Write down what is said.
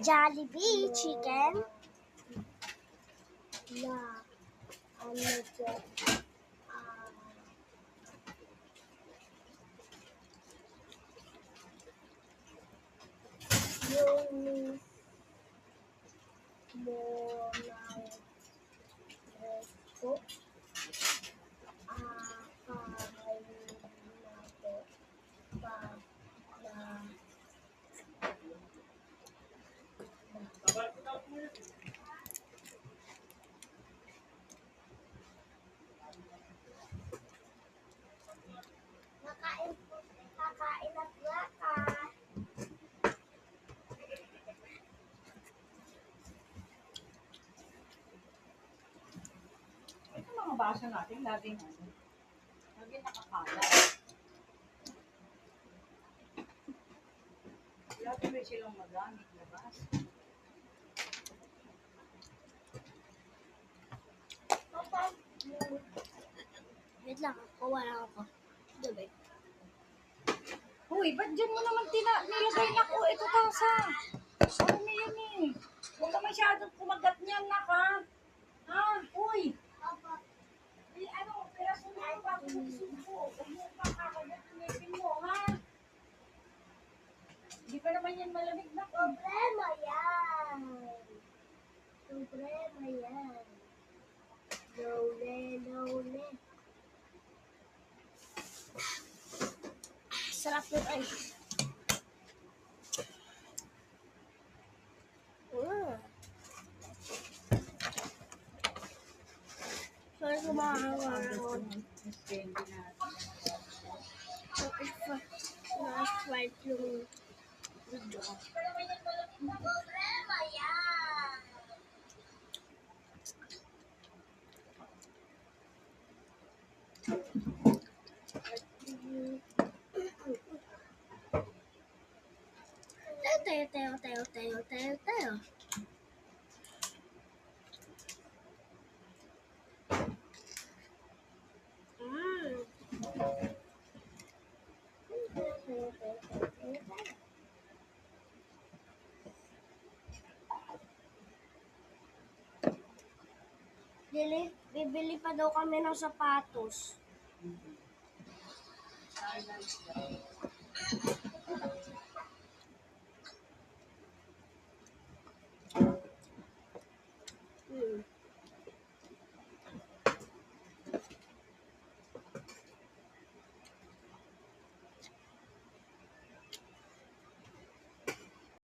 Jollibee chicken. Na ano po, yung monal resto, kain na po pa na kakain at laka. Ito mga baso natin, laging nakakala. Lagi may silang magamit na baso. Papa, wait lang, kuha lang ako. Gabi. Uy, ba't dyan mo naman nilagay na ko? Ito tasa. Ano yan eh? Huwag ka masyadong kumagat niyan, naka. Ha? Uy! Papa, Ano, peraso na yung bago mo subo. Huwag mo pakakagat yung ngipin mo, ha? Hindi pa naman yan malamig na ko. problema yan. Problema yan. Lole. Sarap yun ay. Sorry kung makakawa ako. Na-swipe yung video ko. Problema yan. Tayo. Bibili pa daw kami ng sapatos.